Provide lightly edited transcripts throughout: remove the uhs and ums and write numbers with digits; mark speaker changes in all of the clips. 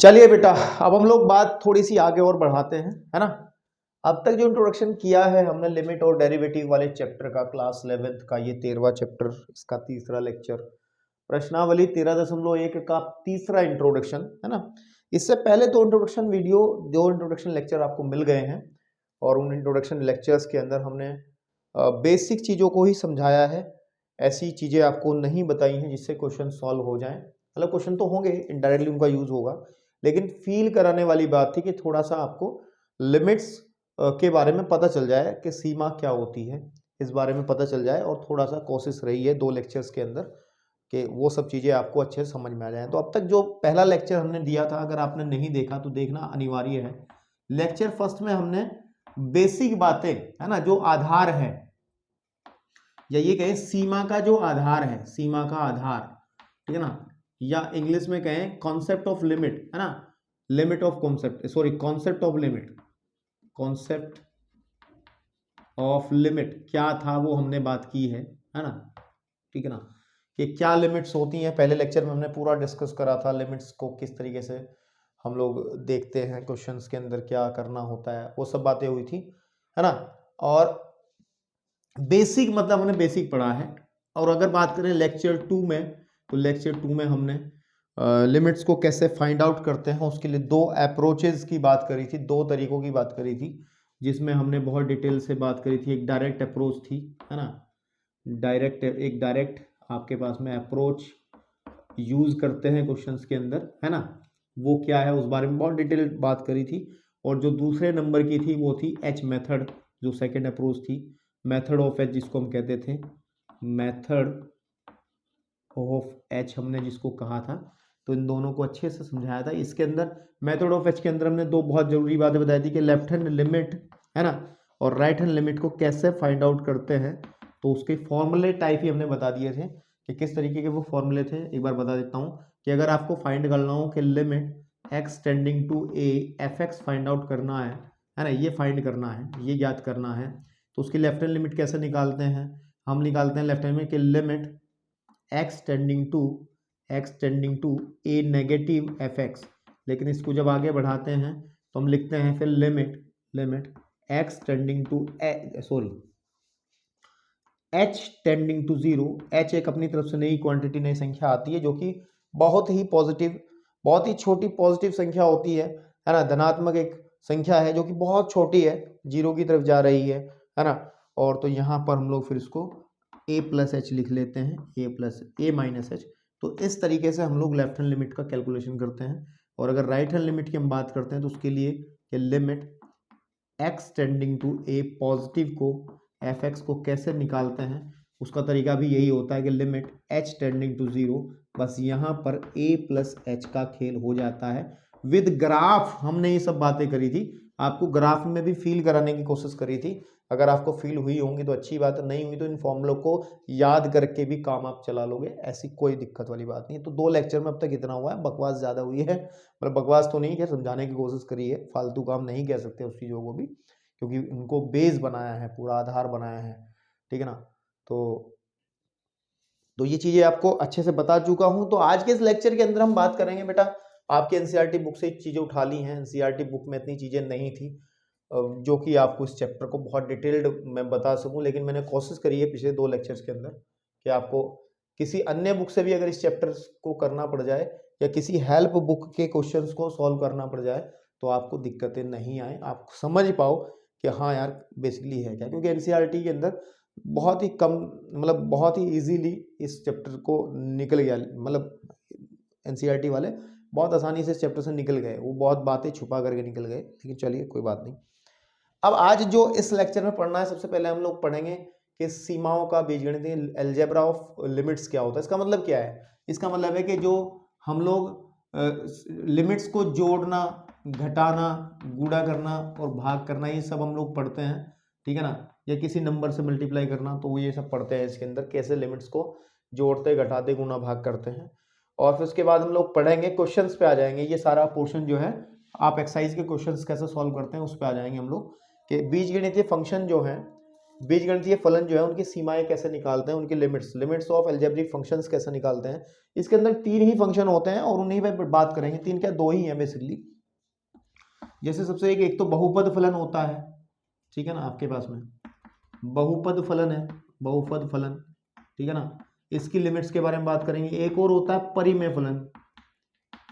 Speaker 1: चलिए बेटा, अब हम लोग बात थोड़ी सी आगे और बढ़ाते हैं, है ना। अब तक जो इंट्रोडक्शन किया है हमने लिमिट और डेरिवेटिव वाले चैप्टर का, क्लास 11th का ये 13वां चैप्टर, इसका तीसरा लेक्चर, प्रश्नावली 13.1 का तीसरा इंट्रोडक्शन, है ना। इससे पहले दो इंट्रोडक्शन वीडियो, दो इंट्रोडक्शन लेक्चर आपको मिल गए हैं और उन इंट्रोडक्शन लेक्चर्स के अंदर हमने बेसिक चीज़ों को ही समझाया है। ऐसी चीज़ें आपको नहीं बताई हैं जिससे क्वेश्चन सॉल्व हो जाएं। मतलब क्वेश्चन तो होंगे, इनडायरेक्टली उनका यूज होगा, लेकिन फील कराने वाली बात थी कि थोड़ा सा आपको लिमिट्स के बारे में पता चल जाए कि सीमा क्या होती है, इस बारे में पता चल जाए। और थोड़ा सा कोशिश रही है दो लेक्चर्स के अंदर कि वो सब चीज़ें आपको अच्छे से समझ में आ जाए। तो अब तक जो पहला लेक्चर हमने दिया था, अगर आपने नहीं देखा तो देखना अनिवार्य है। लेक्चर फर्स्ट में हमने बेसिक बातें, है ना, जो आधार है, या ये कहें सीमा का जो आधार है, सीमा का आधार, ठीक है ना, या इंग्लिश में कहें कॉन्सेप्ट ऑफ लिमिट, है ना, limit of concept, sorry concept of limit, concept of limit क्या था वो हमने बात की है ना, ठीक है ना, कि क्या लिमिट्स होती हैं। पहले लेक्चर में हमने पूरा डिस्कस करा था लिमिट्स को किस तरीके से हम लोग देखते हैं, क्वेश्चंस के अंदर क्या करना होता है, वो सब बातें हुई थी, है ना। और बेसिक मतलब हमने बेसिक पढ़ा है। और अगर बात करें लेक्चर 2 में, तो लेक्चर 2 में हमने लिमिट्स को कैसे फाइंड आउट करते हैं उसके लिए दो अप्रोचेस की बात करी थी, दो तरीकों की बात करी थी, जिसमें हमने बहुत डिटेल से बात करी थी। एक डायरेक्ट अप्रोच थी, है ना, डायरेक्ट, एक डायरेक्ट आपके पास में अप्रोच यूज करते हैं क्वेश्चंस के अंदर, है ना, वो क्या है उस बारे में बहुत डिटेल बात करी थी। और जो दूसरे नंबर की थी वो थी एच मेथड, जो सेकेंड अप्रोच थी, मेथड ऑफ एच जिसको हम कहते थे, मेथड ऑफ एच हमने जिसको कहा था। तो इन दोनों को अच्छे से समझाया था। इसके अंदर मेथड ऑफ एच के अंदर हमने दो बहुत जरूरी बातें बताई थी कि लेफ्ट हैंड लिमिट, है ना, और राइट हैंड लिमिट को कैसे फाइंड आउट करते हैं। तो उसके फॉर्मूले टाइप ही हमने बता दिए थे कि किस तरीके के वो फॉर्मूले थे। एक बार बता देता हूँ कि अगर आपको फाइंड करना हो कि limit x tending to a f x find out करना है ना, ये फाइंड करना है, ये याद करना है, तो उसकी लेफ्ट हैंड लिमिट कैसे निकालते हैं। हम निकालते हैं लेफ्ट हैंड में कि limit x tending to a negative f x. लेकिन इसको जब आगे बढ़ाते हैं तो हम लिखते हैं फिर limit x tending to h tending to zero. H एक अपनी तरफ से नई क्वांटिटी, नई संख्या आती है जो कि बहुत ही पॉजिटिव, बहुत ही छोटी पॉजिटिव संख्या होती है ना, धनात्मक एक संख्या है जो कि बहुत छोटी है, जीरो की तरफ जा रही है ना। और तो यहाँ पर हम लोग फिर इसको a प्लस एच लिख लेते हैं, a plus A minus H. तो इस तरीके से हम लोग लेफ्ट हैंड लिमिट का कैलकुलेशन करते हैं। और अगर राइट हैंड लिमिट की हम बात करते हैं तो उसके लिए कि limit x tending to a positive को एफ एक्स को कैसे निकालते हैं, उसका तरीका भी यही होता है कि limit h tending to zero. बस यहाँ पर a प्लस एच का खेल हो जाता है विद ग्राफ। हमने ये सब बातें करी थी, आपको ग्राफ में भी फील कराने की कोशिश करी थी। अगर आपको फील हुई होंगी तो अच्छी बात है, नहीं हुई तो इन फॉर्मूलों को याद करके भी काम आप चला लोगे, ऐसी कोई दिक्कत वाली बात नहीं है। तो दो लेक्चर में अब तक इतना हुआ है, बकवास ज़्यादा हुई है, मतलब बकवास तो नहीं है, समझाने की कोशिश करी है, फालतू काम नहीं कह सकते उस चीज़ों को भी, क्योंकि उनको बेस बनाया है, पूरा आधार बनाया है, ठीक है ना। तो ये चीज़ें आपको अच्छे से बता चुका हूँ। तो आज के इस लेक्चर के अंदर हम बात करेंगे बेटा, आपके एनसीईआरटी बुक से चीज़ें उठा ली हैं। एनसीईआरटी बुक में इतनी चीज़ें नहीं थी जो कि आपको इस चैप्टर को बहुत डिटेल्ड मैं बता सकूं, लेकिन मैंने कोशिश करी है पिछले दो लेक्चर्स के अंदर कि आपको किसी अन्य बुक से भी अगर इस चैप्टर को करना पड़ जाए या किसी हेल्प बुक के क्वेश्चंस को सॉल्व करना पड़ जाए तो आपको दिक्कतें नहीं आए, आप समझ पाओ कि हाँ यार बेसिकली है क्या। क्योंकि एनसीईआरटी के अंदर बहुत ही कम, मतलब बहुत ही ईजीली इस चैप्टर को निकल गया, मतलब एनसीईआरटी वाले बहुत आसानी से इस चैप्टर से निकल गए, वो बहुत बातें छुपा करके निकल गए, लेकिन चलिए कोई बात नहीं। अब आज जो इस लेक्चर में पढ़ना है, सबसे पहले हम लोग पढ़ेंगे कि सीमाओं का बीजगणितीय अलजेब्रा ऑफ लिमिट्स क्या होता है। इसका मतलब क्या है, इसका मतलब है कि जो हम लोग लिमिट्स को जोड़ना, घटाना, गुणा करना और भाग करना, ये सब हम लोग पढ़ते हैं, ठीक है ना, या किसी नंबर से मल्टीप्लाई करना, तो वो ये सब पढ़ते हैं। इसके अंदर कैसे लिमिट्स को जोड़ते, घटाते, गुणा, भाग करते हैं। और फिर उसके बाद हम लोग पढ़ेंगे, क्वेश्चंस पे आ जाएंगे। ये सारा पोर्शन जो है आप एक्सरसाइज के क्वेश्चंस कैसे सॉल्व करते हैं उस पर आ जाएंगे हम लोग, कि बीजगणितीय फंक्शन जो है बीजगणितीय फलन जो है उनकी सीमाएं कैसे निकालते हैं, उनकी लिमिट्स ऑफ अलजेब्रिक फंक्शंस कैसे निकालते हैं। इसके अंदर 3 ही फंक्शन होते हैं और उन्हीं पे बात करेंगे। 3 क्या, 2 ही हैं बेसिकली। जैसे सबसे एक तो बहुपद फलन होता है, ठीक है ना, आपके पास में बहुपद फलन है, बहुपद फलन, ठीक है ना, इसकी लिमिट्स के बारे में बात करेंगे। एक और होता है परिमेय फलन,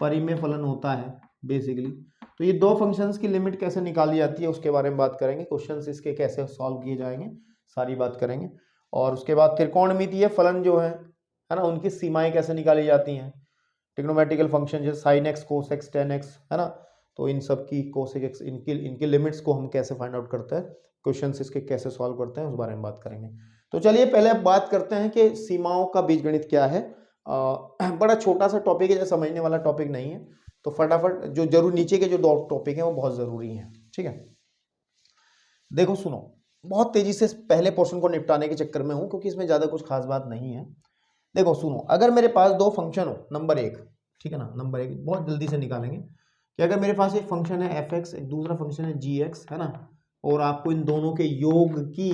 Speaker 1: परिमेय फलन होता है बेसिकली। तो ये 2 फंक्शंस की लिमिट कैसे निकाली जाती है उसके बारे में बात करेंगे। क्वेश्चंस इसके कैसे सॉल्व किए जाएंगे सारी बात करेंगे। और उसके बाद त्रिकोणमितीय फलन जो है ना, उनकी सीमाएं कैसे निकाली जाती हैं। ट्रिग्नोमेट्रिकल फंक्शन जैसे sine x, cos x, ten x, है ना, तो इन सब की कोसेक एक्स, इनकी लिमिट्स को हम कैसे फाइंड आउट करते हैं, क्वेश्चंस इसके कैसे सॉल्व करते हैं उस बारे में बात करेंगे। तो चलिए पहले अब बात करते हैं कि सीमाओं का बीजगणित क्या है। बड़ा छोटा सा टॉपिक है, समझने वाला टॉपिक नहीं है, तो फटाफट जो जरूर नीचे के जो टॉपिक हैं वो बहुत जरूरी हैं, ठीक है। देखो सुनो, बहुत तेजी से पहले पोर्शन को निपटाने के चक्कर में हूं क्योंकि इसमें ज्यादा कुछ खास बात नहीं है। देखो सुनो, अगर मेरे पास 2 फंक्शन हो, नंबर 1, ठीक है ना, नंबर 1 बहुत जल्दी से निकालेंगे कि अगर मेरे पास एक फंक्शन है एफ एक्स, एक दूसरा फंक्शन है जी एक्स, है ना, और आपको इन दोनों के योग की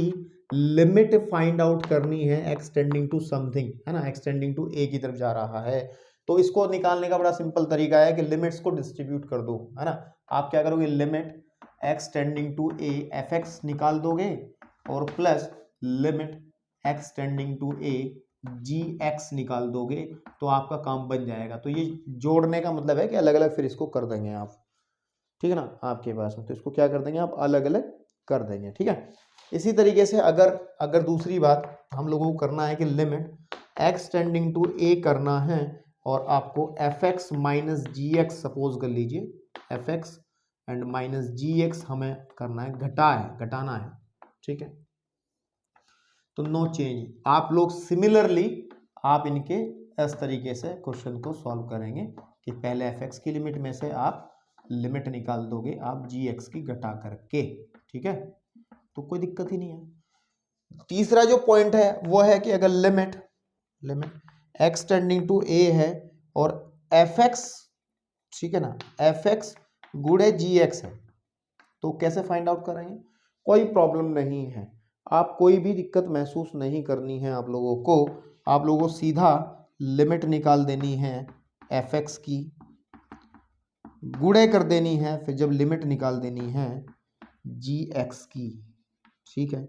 Speaker 1: लिमिट फाइंड आउट करनी है एक्स टेंडिंग टू समथिंग, है ना, एक्स टेंडिंग टू ए की तरफ जा रहा है, तो इसको निकालने का बड़ा सिंपल तरीका है कि लिमिट्स को डिस्ट्रीब्यूट कर दो, है ना। आप क्या करोगे, limit x tending to a f x निकाल दोगे और plus limit x tending to a g x निकाल दोगे, तो आपका काम बन जाएगा। तो ये जोड़ने का मतलब है कि अलग अलग फिर इसको कर देंगे आप, ठीक है ना, आपके पास में, तो इसको क्या कर देंगे आप, अलग अलग कर देंगे, ठीक है। इसी तरीके से अगर दूसरी बात हम लोगों को करना है कि limit x tending to a करना है और आपको f x minus g x suppose कर लीजिए, f x and minus g x हमें करना है, घटाना है, ठीक है। तो नो चेंज, आप लोग सिमिलरली आप इनके इस तरीके से क्वेश्चन को सॉल्व करेंगे कि पहले एफ एक्स की लिमिट में से आप लिमिट निकाल दोगे आप जी एक्स की घटा करके, ठीक है, तो कोई दिक्कत ही नहीं है। तीसरा जो पॉइंट है वो है कि अगर लिमिट एक्स टेंडिंग टू ए है और एफ एक्स, ठीक है ना, एफ एक्स गुणे जी एक्स है, तो कैसे फाइंड आउट करेंगे, कोई प्रॉब्लम नहीं है, आप कोई भी दिक्कत महसूस नहीं करनी है आप लोगों को सीधा लिमिट निकाल देनी है एफ एक्स की, गुणे कर देनी है, फिर जब लिमिट निकाल देनी है जी एक्स की, ठीक है।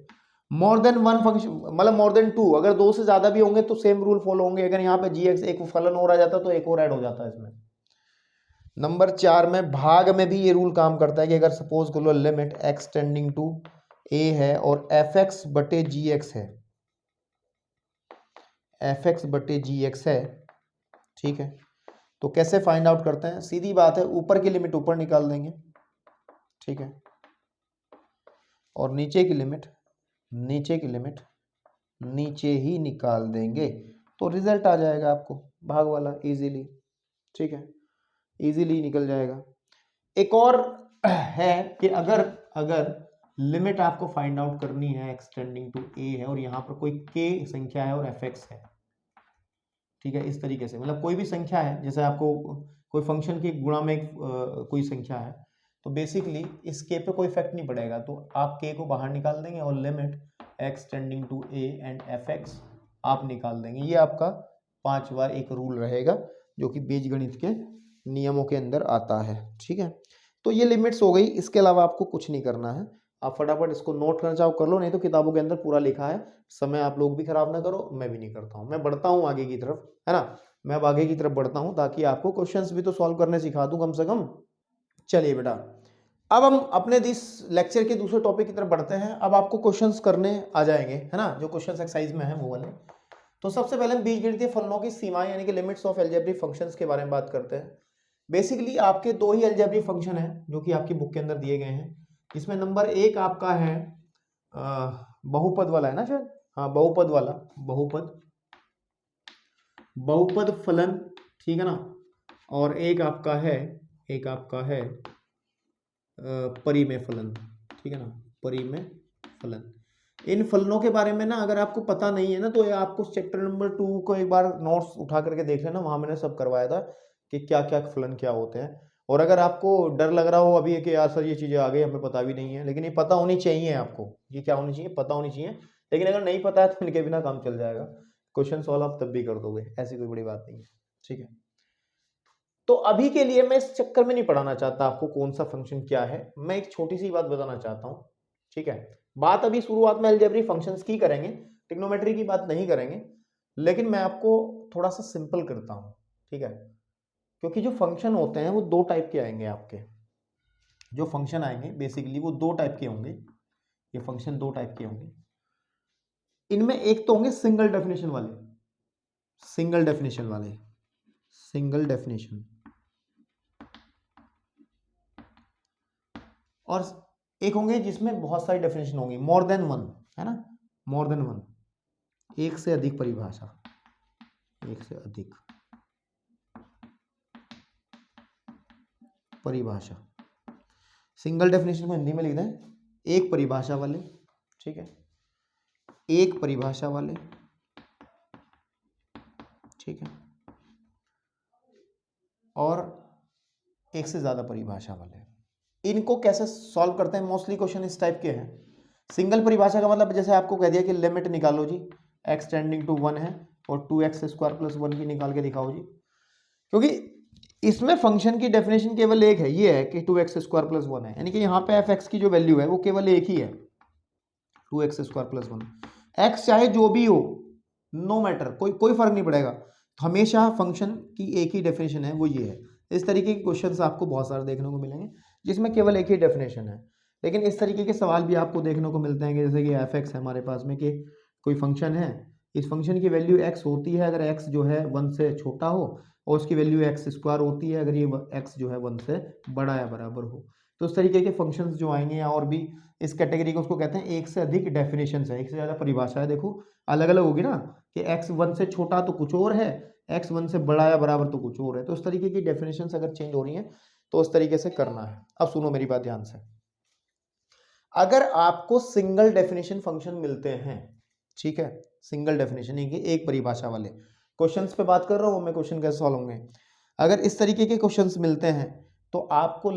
Speaker 1: मोर देन 1 फंक्शन मतलब मोर देन 2, अगर 2 से ज्यादा भी होंगे तो सेम रूल फॉलो होंगे। अगर यहाँ पे जी एक्स एक फलन और आ जाता तो एक और ऐड हो जाता है इसमें। नंबर 4 में भाग में भी ये रूल काम करता है कि अगर सपोज कर लो लिमिट एक्स टेंडिंग टू ए है और एफ एक्स बटे जी एक्स है, एफ एक्स बटे जी एक्स है, ठीक है, तो कैसे फाइंड आउट करते हैं, सीधी बात है, ऊपर की लिमिट ऊपर निकाल देंगे, ठीक है, और नीचे की लिमिट नीचे ही निकाल देंगे, तो रिजल्ट आ जाएगा आपको भाग वाला इजीली, ठीक है, इजीली निकल जाएगा। एक और है कि अगर लिमिट आपको फाइंड आउट करनी है एक्स टेंडिंग टू ए है और यहाँ पर कोई के संख्या है और एफ एक्स है, ठीक है, इस तरीके से, मतलब कोई भी संख्या है, जैसे आपको कोई फंक्शन की गुणा में कोई संख्या है, तो बेसिकली इस के पे कोई इफेक्ट नहीं पड़ेगा, तो आप के को बाहर निकाल देंगे और limit x tending to a and f x आप निकाल देंगे। ये आपका 5वां एक रूल रहेगा जो कि बीजगणित के नियमों के अंदर आता है, ठीक है। तो ये लिमिट्स हो गई, इसके अलावा आपको कुछ नहीं करना है, आप फटाफट इसको नोट करना चाहो कर लो, नहीं तो किताबों के अंदर पूरा लिखा है, समय आप लोग भी खराब ना करो, मैं भी नहीं करता हूँ, मैं बढ़ता हूँ आगे की तरफ, है ना, मैं अब आगे की तरफ बढ़ता हूँ ताकि आपको क्वेश्चंस भी तो सॉल्व करने सिखा दूं कम से कम। चलिए बेटा, अब हम अपने इस लेक्चर के दूसरे टॉपिक की तरफ बढ़ते हैं। अब आपको क्वेश्चंस करने आ जाएंगे, है ना, जो क्वेश्चंस एक्सरसाइज में है वो वाले। तो सबसे पहले हम बीजगणितीय फलनों की सीमाएं यानी कि लिमिट्स ऑफ अलजेब्रिक फंक्शंस के बारे में बात करते हैं। बेसिकली आपके 2 ही अलजेब्रिक फंक्शन है जो कि आपकी बुक के अंदर दिए गए हैं। इसमें नंबर 1 आपका है बहुपद वाला, है ना शायद, हाँ बहुपद वाला, बहुपद फलन, ठीक है ना, और एक आपका है परिमेय फलन, ठीक है ना, परिमेय फलन। इन फलनों के बारे में ना अगर आपको पता नहीं है ना तो आपको चैप्टर नंबर 2 को एक बार नोट्स उठा करके देख लेना, वहां मैंने सब करवाया था कि क्या क्या फलन क्या होते हैं। और अगर आपको डर लग रहा हो अभी कि यार सर ये चीज़ें आ गई हमें पता भी नहीं है, लेकिन ये पता होनी चाहिए आपको, ये क्या होनी चाहिए, पता होनी चाहिए। लेकिन अगर नहीं पता है तो इनके बिना काम चल जाएगा, क्वेश्चन सॉल्व आप तब भी कर दोगे, ऐसी कोई बड़ी बात नहीं है, ठीक है। तो अभी के लिए मैं इस चक्कर में नहीं पढ़ाना चाहता आपको कौन सा फंक्शन क्या है, मैं एक छोटी सी बात बताना चाहता हूँ, ठीक है। बात अभी शुरुआत में अलजेब्रिक फंक्शंस की करेंगे, ट्रिग्नोमेट्री की बात नहीं करेंगे, लेकिन मैं आपको थोड़ा सा सिंपल करता हूँ, ठीक है। क्योंकि जो फंक्शन होते हैं वो दो टाइप के आएंगे आपके, जो फंक्शन आएंगे बेसिकली वो दो टाइप के होंगे, ये फंक्शन दो टाइप के होंगे। इनमें एक तो होंगे सिंगल डेफिनेशन वाले, सिंगल डेफिनेशन वाले, सिंगल डेफिनेशन, और एक होंगे जिसमें बहुत सारी डेफिनेशन होंगी, मोर देन वन, है ना, मोर देन वन, एक से अधिक परिभाषा, एक से अधिक परिभाषा। सिंगल डेफिनेशन को हिंदी में लिख दें एक परिभाषा वाले, ठीक है, एक परिभाषा वाले, ठीक है, और एक से ज्यादा परिभाषा वाले। इनको कैसे सॉल्व करते हैं, मोस्टली क्वेश्चन इस टाइप के हैं। सिंगल परिभाषा का मतलब जैसे आपको कह दिया कि लिमिट निकालो जी, x टेंडिंग टू 1 है और 2x² + 1 की निकाल के दिखाओ जी, क्योंकि इसमें फंक्शन की डेफिनेशन केवल एक है, ये है कि 2x² + 1 है, यानी कि यहाँ पे f(x) की जो वैल्यू है वो केवल एक ही है, 2x² + 1। x चाहे जो भी हो, नो मैटर, कोई फर्क नहीं पड़ेगा, तो हमेशा फंक्शन की एक ही डेफिनेशन है, वो ये है। इस तरीके के क्वेश्चंस आपको बहुत सारे देखने को मिलेंगे जिसमें केवल एक ही डेफिनेशन है। लेकिन इस तरीके के सवाल भी आपको देखने को मिलते हैं कि जैसे कि f(x) है हमारे पास में, कि कोई फंक्शन है, इस फंक्शन की वैल्यू x होती है अगर x जो है 1 से छोटा हो, और उसकी वैल्यू x² होती है अगर ये x जो है 1 से बड़ा या बराबर हो। तो उस तरीके के फंक्शंस जो आएंगे, या और भी इस कैटेगरी को उसको कहते हैं एक से अधिक डेफिनेशन है, एक से ज़्यादा परिभाषा है। देखो अलग अलग होगी ना, कि x 1 से छोटा तो कुछ और है, x 1 से बड़ा या बराबर तो कुछ और है, तो उस तरीके की डेफिनेशन अगर चेंज हो रही है तो उस तरीके से करना है। अब सुनो मेरी बात ध्यान से, अगर आपको सिंगल डेफिनेशन फंक्शन मिलते हैं, ठीक है, सिंगल डेफिनेशन एक परिभाषा वाले क्वेश्चंस पे बात कर रहा हूं मैं, क्वेश्चन कैसे सॉल्व होंगे। अगर इस तरीके के क्वेश्चंस मिलते हैं तो आपको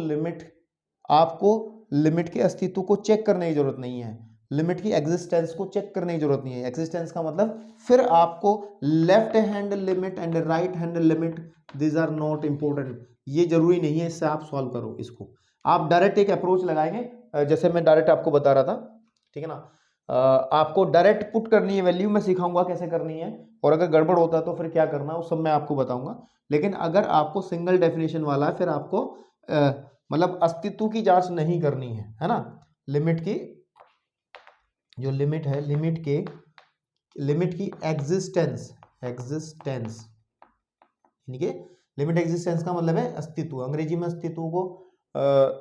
Speaker 1: लिमिट के अस्तित्व को चेक करने की जरूरत नहीं है, लिमिट की एग्जिस्टेंस को चेक करने की जरूरत नहीं है। एग्जिस्टेंस का मतलब फिर आपको left hand limit and right hand limit, this are not important, ये जरूरी नहीं है इससे आप सॉल्व करो इसको। आप डायरेक्ट एक अप्रोच लगाएंगे, जैसे मैं डायरेक्ट आपको बता रहा था, ठीक है ना, आपको डायरेक्ट पुट करनी है वैल्यू, मैं सिखाऊंगा कैसे करनी है, और अगर गड़बड़ होता है तो फिर क्या करना है वो सब मैं आपको बताऊंगा। लेकिन अगर आपको सिंगल डेफिनेशन वाला है फिर आपको मतलब अस्तित्व की जांच नहीं करनी है ना, लिमिट की जो लिमिट है, लिमिट की एग्जिस्टेंस यानी कि लिमिट एग्जिस्टेंस का मतलब है अस्तित्व, अंग्रेजी में अस्तित्व को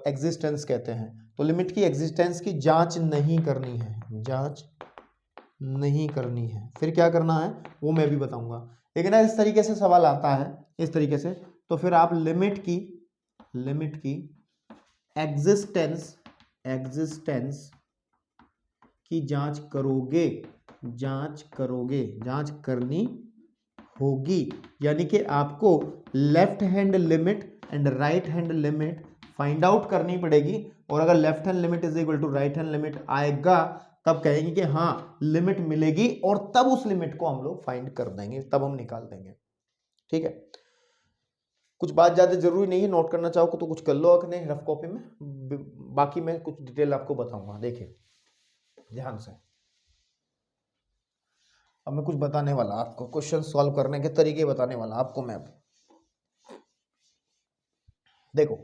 Speaker 1: एग्जिस्टेंस कहते हैं। तो लिमिट की एग्जिस्टेंस की जांच नहीं करनी है, जांच नहीं करनी है, फिर क्या करना है वो मैं भी बताऊंगा। लेकिन इस तरीके से सवाल आता है इस तरीके से, तो फिर आप लिमिट की एग्जिस्टेंस की जांच करनी होगी, यानी कि आपको left hand limit and right hand limit find out करनी पड़ेगी। और अगर left hand limit is equal to right hand limit आएगा तब कहेंगे कि हाँ लिमिट मिलेगी, और तब उस लिमिट को हम लोग फाइंड कर देंगे, तब हम निकाल देंगे, ठीक है। कुछ बात ज्यादा जरूरी नहीं है, नोट करना चाहो तो कुछ कर लो अपने रफ कॉपी में, बाकी मैं कुछ डिटेल आपको बताऊंगा। देखिए ध्यान से, अब मैं कुछ बताने वाला आपको, क्वेश्चन सॉल्व करने के तरीके बताने वाला आपको मैं। देखो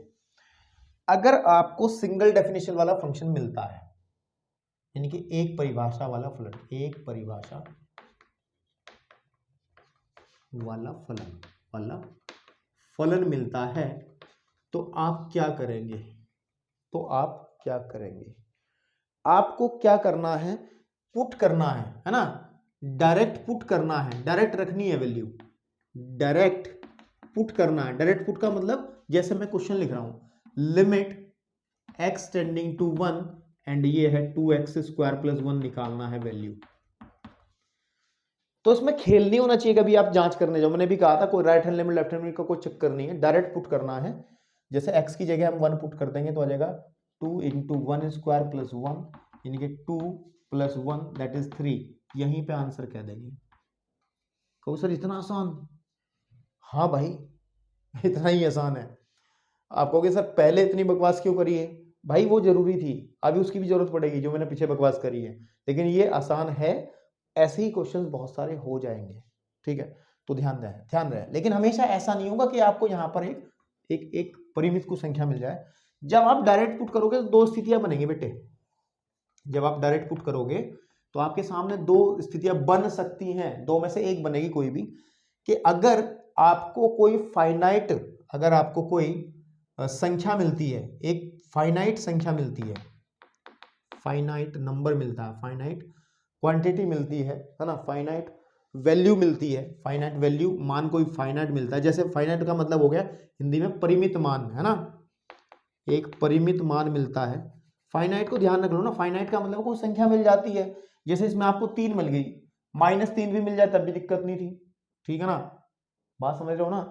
Speaker 1: अगर आपको सिंगल डेफिनेशन वाला फंक्शन मिलता है, यानी कि एक परिभाषा वाला फलन मिलता है, तो आप क्या करेंगे, आपको क्या करना है, पुट करना है ना, डायरेक्ट पुट करना है, डायरेक्ट रखनी है वैल्यू, डायरेक्ट पुट करना है। डायरेक्ट पुट का मतलब जैसे मैं क्वेश्चन लिख रहा हूं, limit x tending to 1 and ये है 2x² + 1 निकालना है वैल्यू। तो इसमें खेल नहीं होना चाहिए कभी आप जांच करने जाओ, मैंने भी कहा था कोई right hand limit left hand limit का कोई चक्कर नहीं है, डायरेक्ट पुट करना है। जैसे x की जगह हम 1 पुट कर देंगे तो आ जाएगा 2 इंटू 1 स्क्वायर प्लस 1, यानी कि 2 प्लस 1 दैट इज 3। यहीं पे आंसर कह देंगे। कहो सर इतना आसान? हाँ भाई इतना ही आसान है। आप कहोगे सर पहले इतनी बकवास क्यों करी है? भाई वो जरूरी थी, अभी उसकी भी जरूरत पड़ेगी जो मैंने पीछे बकवास करी है, लेकिन ये आसान है। ऐसे ही क्वेश्चंस बहुत सारे हो जाएंगे, ठीक है, तो ध्यान रहे। लेकिन हमेशा ऐसा नहीं होगा कि आपको यहाँ पर एक परिमित कुछ संख्या मिल जाए। जब आप डायरेक्ट पुट करोगे तो दो स्थितियां बनेंगी बेटे। जब आप डायरेक्ट पुट करोगे तो आपके सामने दो स्थितियां बन सकती हैं, दो में से एक बनेगी कोई भी, कि अगर आपको कोई फाइनाइट, अगर आपको कोई संख्या मिलती है, एक फाइनाइट संख्या मिलती है, फाइनाइट नंबर मिलता है, फाइनाइट क्वांटिटी मिलती है ना, फाइनाइट वैल्यू मिलती है, फाइनाइट वैल्यू मान कोई फाइनाइट मिलता है। जैसे फाइनाइट का मतलब हो गया हिंदी में परिमित मान, है ना, एक परिमित मान मिलता है। फाइनाइट को ध्यान रख लो ना, फाइनाइट का मतलब कोई संख्या मिल जाती है। जैसे इसमें आपको 3 मिल गई, -3 भी मिल जाए तब भी दिक्कत नहीं थी, ठीक है ना, बात समझ रहे हो ना।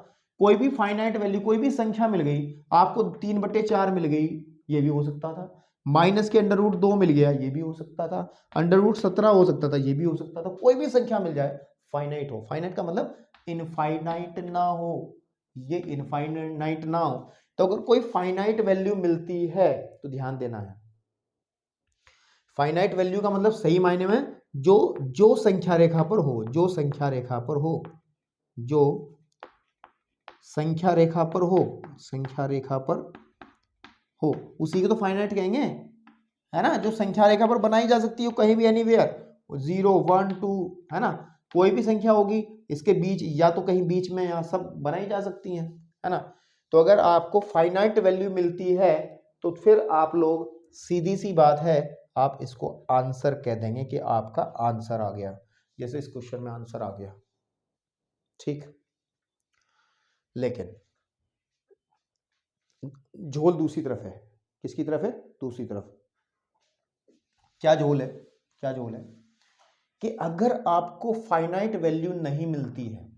Speaker 1: कोई भी फाइनाइट वैल्यू, कोई भी संख्या मिल गई आपको, 3/4 मिल गई, ये भी हो सकता था। माइनस के √2 मिल गया, ये भी हो सकता था। √17 हो सकता था, ये भी हो सकता था। कोई भी संख्या मिल जाए फाइनाइट हो। फाइनाइट का मतलब इनफाइनाइट ना हो, ये इनफाइनाइट ना हो। तो अगर कोई फाइनाइट वैल्यू मिलती है तो ध्यान देना है, फाइनाइट वैल्यू का मतलब सही मायने में जो संख्या रेखा पर हो, जो संख्या रेखा पर हो, जो संख्या रेखा पर हो, संख्या रेखा पर हो, उसी को तो फाइनाइट कहेंगे, है ना। जो संख्या रेखा पर बनाई जा सकती है कहीं भी, एनीवेयर, 0 1 2, है ना, कोई भी संख्या होगी इसके बीच, या तो कहीं बीच में, या सब बनाई जा सकती हैं, है ना। तो अगर आपको फाइनाइट वैल्यू मिलती है तो फिर आप लोग, सीधी सी बात है, आप इसको आंसर कह देंगे कि आपका आंसर आ गया, जैसे इस क्वेश्चन में आंसर आ गया, ठीक। लेकिन झोल दूसरी तरफ है। किसकी तरफ है? दूसरी तरफ। क्या झोल है? क्या झोल है कि अगर आपको फाइनाइट वैल्यू नहीं मिलती है,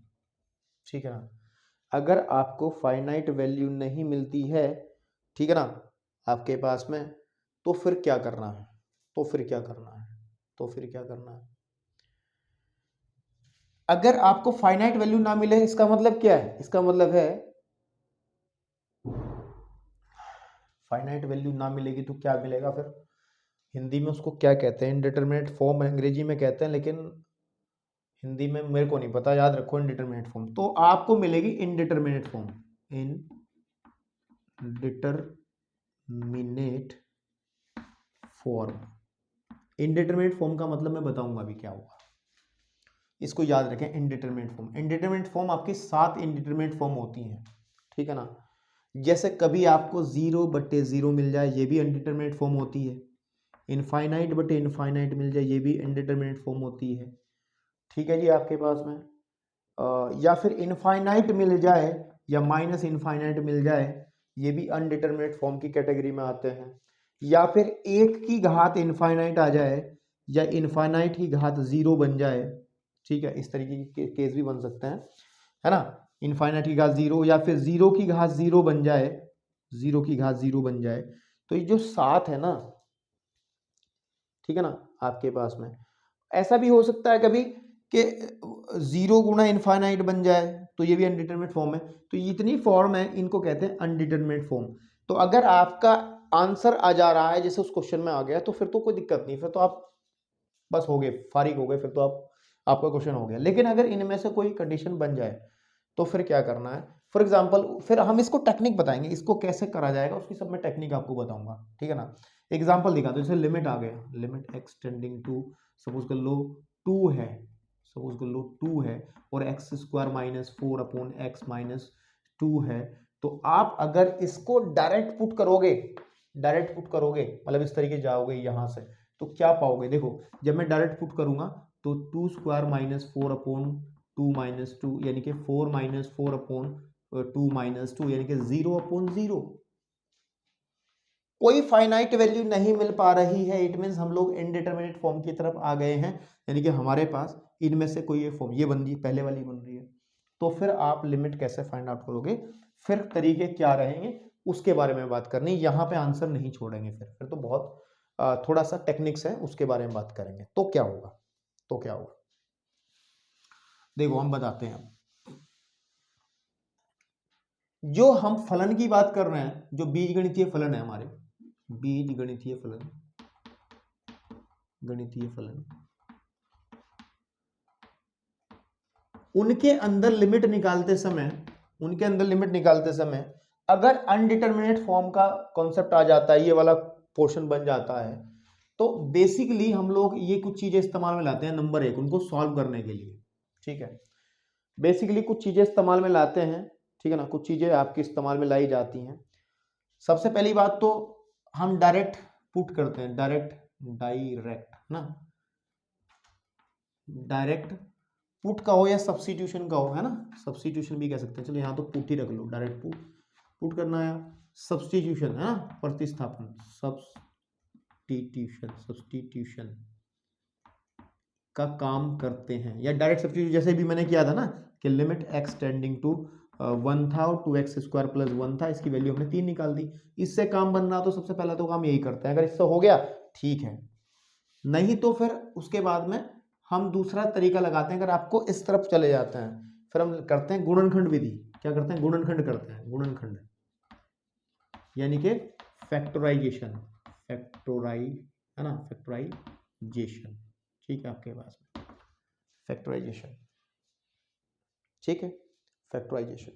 Speaker 1: ठीक है ना, अगर आपको फाइनाइट वैल्यू नहीं मिलती है, ठीक है ना, आपके पास में, तो फिर क्या करना है? तो फिर क्या करना है? तो फिर क्या करना है? अगर आपको फाइनाइट वैल्यू ना मिले, इसका मतलब क्या है? इसका मतलब है फाइनाइट वैल्यू ना मिलेगी तो क्या मिलेगा फिर? हिंदी में उसको क्या कहते हैं? इनडिटरमिनेट फॉर्म अंग्रेजी में कहते हैं, लेकिन हिंदी में मेरे को नहीं पता, याद रखो इनडिटरमिनेट फॉर्म। तो आपको मिलेगी indeterminate form, indeterminate form. Indeterminate form का मतलब मैं बताऊंगा अभी क्या होगा, इसको याद रखें। इनडिटरमिनेट फॉर्म, इनडिटरमिनेट फॉर्म आपकी 7 इनडिटरमिनेट फॉर्म होती हैं, ठीक है ना। जैसे कभी आपको 0/0 मिल जाए, ये भी इनडिटरमिनेट फॉर्म होती है। इनफाइनाइट मिल जाए, ये भी इनडिटरमिनेट फॉर्म होती है, ठीक है जी, आपके पास में। या फिर इनफाइनाइट मिल जाए, या माइनस इनफाइनाइट मिल जाए, ये भी अनडिटरमिनेट फॉर्म की कैटेगरी में आते हैं। या फिर 1 की घात इनफाइनाइट आ जाए, या इनफाइनाइट की घात 0 बन जाए, ठीक है, इस तरीके के केस भी बन सकते हैं, है ना। इनफाइनाइट की घात 0, या फिर 0 की घात 0 बन जाए, 0 की घात 0 बन जाए। तो ये जो 7 है ना, ठीक है ना, आपके पास में ऐसा भी हो सकता है कभी कि 0 गुणा इनफाइनाइट बन जाए, तो ये भी अनडिटरमिनेट फॉर्म है। तो ये इतनी फॉर्म है, इनको कहते हैं अनडिटरमिनेट फॉर्म। तो अगर आपका आंसर आ जा रहा है जैसे उस क्वेश्चन में आ गया, तो फिर तो कोई दिक्कत नहीं, फिर तो आप बस हो गए, फारिग हो गए, फिर तो आपका क्वेश्चन हो गया। लेकिन अगर इनमें से कोई कंडीशन बन जाए तो फिर क्या करना है? फॉर एग्जाम्पल, फिर हम इसको टेक्निक बताएंगे, इसको कैसे करा जाएगा उसकी सब मैं टेक्निक आपको बताऊंगा, ठीक है ना। एग्जाम्पल दिखा दो, जैसे लिमिट आ गया, limit x tending to, suppose कर लो 2 है, सपोज कर लो 2 है, और x² - 4/x - 2 है। तो आप अगर इसको डायरेक्ट पुट करोगे, डायरेक्ट पुट करोगे मतलब इस तरीके जाओगे यहां से, तो क्या पाओगे? देखो, जब मैं डायरेक्ट पुट करूंगा तो 2² - 4/2 - 2, यानी कि 4 - 4/2 - 2, यानी कि 0/0। कोई फाइनाइट वैल्यू नहीं मिल पा रही है, इट मीन्स हम लोग इनडिटरमिनेट फॉर्म की तरफ आ गए हैं, यानी कि हमारे पास इनमें से कोई एक फॉर्म, ये बन रही, पहले वाली बन रही है। तो फिर आप लिमिट कैसे फाइंड आउट करोगे? फिर तरीके क्या रहेंगे उसके बारे में बात करनी, यहाँ पे आंसर नहीं छोड़ेंगे, फिर तो बहुत थोड़ा सा टेक्निक्स है, उसके बारे में बात करेंगे। तो क्या होगा, तो क्या होगा, देखो हम बताते हैं। जो हम फलन की बात कर रहे हैं, जो बीजगणितीय फलन है हमारे, बीजगणितीय फलन, गणितीय फलन, उनके अंदर लिमिट निकालते समय अगर अनडिटरमिनेट फॉर्म का कॉन्सेप्ट आ जाता है, ये वाला पोर्शन बन जाता है, तो बेसिकली हम लोग ये कुछ चीजें इस्तेमाल में लाते हैं। नंबर एक, उनको सॉल्व करने के लिए, ठीक है, बेसिकली कुछ चीजें इस्तेमाल में लाते हैं, ठीक है ना, कुछ चीजें आपकी इस्तेमाल में लाई जाती हैं। सबसे पहली बात तो हम डायरेक्ट पुट करते हैं, डायरेक्ट ना, डायरेक्ट पुट का हो या सब्स्टिट्यूशन का हो, है ना, सब्स्टिट्यूशन भी कह सकते हैं, चलो यहाँ तो पुट ही रख लो, डायरेक्ट पुट करना है, सब्स्टिट्यूशन है ना, प्रतिस्थापन, सब्स्टिट्यूशन का काम करते हैं, या डायरेक्ट सब्स्टिट्यूशन जैसे भी मैंने किया था ना, कि लिमिट x टेंडिंग टू 1 था और 2x स्क्वायर प्लस 1 था, इसकी वैल्यू हमने 3 निकाल दी। इससे काम बनना तो सबसे पहला तो काम यही करते हैं, अगर इससे हो गया ठीक है, नहीं तो फिर उसके बाद में हम दूसरा तरीका लगाते हैं। अगर आपको इस तरफ चले जाते हैं, फिर हम करते हैं गुणनखंड विधि। क्या करते हैं, गुणनखंड करते हैं, गुणनखंड यानी कि फैक्टराइजेशन, है ना, फैक्टराइजेशन, ठीक है, आपके पास फैक्टराइजेशन, ठीक है, फैक्टराइजेशन।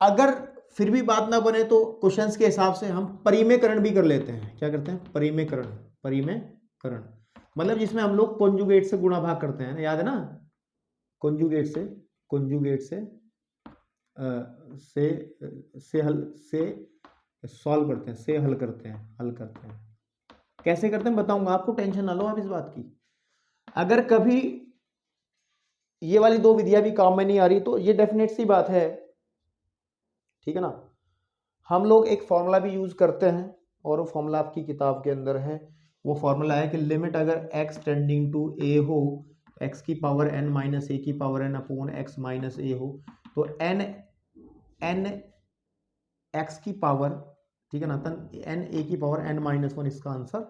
Speaker 1: अगर फिर भी बात ना बने तो क्वेश्चंस के हिसाब से हम परिमेयकरण भी कर लेते हैं। क्या करते हैं, परिमेयकरण मतलब जिसमें हम लोग कॉन्जुगेट से गुणा भाग करते हैं, याद है ना, कॉन्जुगेट से सॉल्व करते हैं, से हल करते हैं। कैसे करते हैं बताऊंगा आपको, टेंशन ना लो आप इस बात की। अगर कभी ये वाली दो विधियां भी काम में नहीं आ रही तो ये डेफिनेट सी बात है, ठीक है ना, हम लोग एक फॉर्मूला भी यूज करते हैं, और वो फॉर्मूला आपकी किताब के अंदर है। वो फॉर्मूला है कि लिमिट अगर x टेंडिंग टू a हो, x की पावर n माइनस a की power n upon x minus a हो, तो n x की पावर, ठीक है ना, तन n a की पावर n माइनस 1 इसका आंसर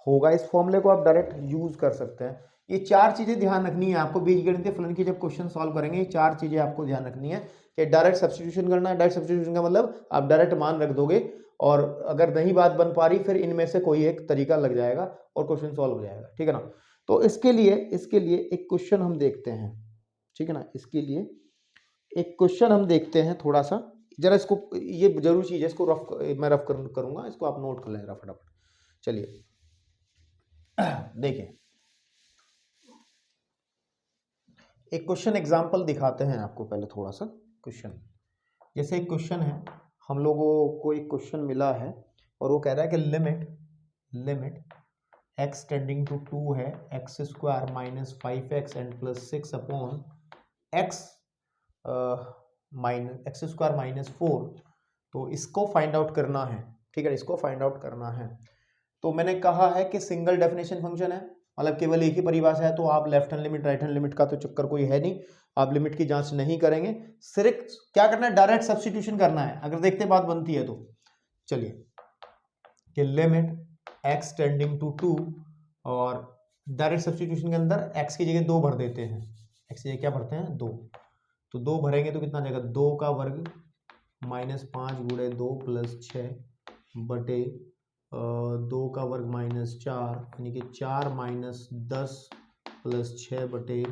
Speaker 1: होगा। इस फॉर्मूले को आप डायरेक्ट यूज कर सकते हैं। ये चार चीजें ध्यान रखनी है आपको बीजगणितीय फलन की जब क्वेश्चन सॉल्व करेंगे, ये चार चीजें आपको ध्यान रखनी है कि डायरेक्ट सब्स्टिट्यूशन करना है। डायरेक्ट सब्स्टिट्यूशन का मतलब आप डायरेक्ट मान रख दोगे, और अगर नहीं बात बन पा रही फिर इनमें से कोई एक तरीका लग जाएगा और क्वेश्चन सॉल्व हो जाएगा, ठीक है ना। तो इसके लिए एक क्वेश्चन हम देखते हैं, ठीक है ना, इसके लिए एक क्वेश्चन हम देखते हैं थोड़ा सा, जरा इसको, ये जरूरी चीज है, इसको मैं रफ करूंगा, इसको आप नोट कर लें फटाफट। चलिए देखिए, एक क्वेश्चन एग्जांपल दिखाते हैं आपको। पहले थोड़ा सा क्वेश्चन, जैसे एक क्वेश्चन है, हम लोगों को एक क्वेश्चन मिला है और वो कह रहा है कि लिमिट x टेंडिंग टू 2 है, x square minus 5x and plus 6 upon x x square minus 4, तो इसको फाइंड आउट करना है, ठीक है, इसको फाइंड आउट करना है। तो मैंने कहा है कि सिंगल डेफिनेशन फंक्शन है, मतलब केवल एक ही परिभाषा है, तो आप left hand limit right hand limit का तो चक्कर कोई है नहीं, आप लिमिट की जांच नहीं करेंगे, सिर्फ क्या करना है, डायरेक्ट सब्स्टिट्यूशन करना है। अगर देखते बात बनती है तो चलिए कि लिमिट x टेंडिंग टू 2, और डायरेक्ट सब्स्टिट्यूशन के अंदर x की जगह 2 भर देते हैं, x की जगह क्या भरते हैं, 2, तो 2 भरेंगे तो कितना जाएगा, 2 का वर्ग माइनस 5 गुणे 2 प्लस 6 बटे 2 का वर्ग माइनस 4, यानी कि 4 माइनस 10 प्लस 6 बटे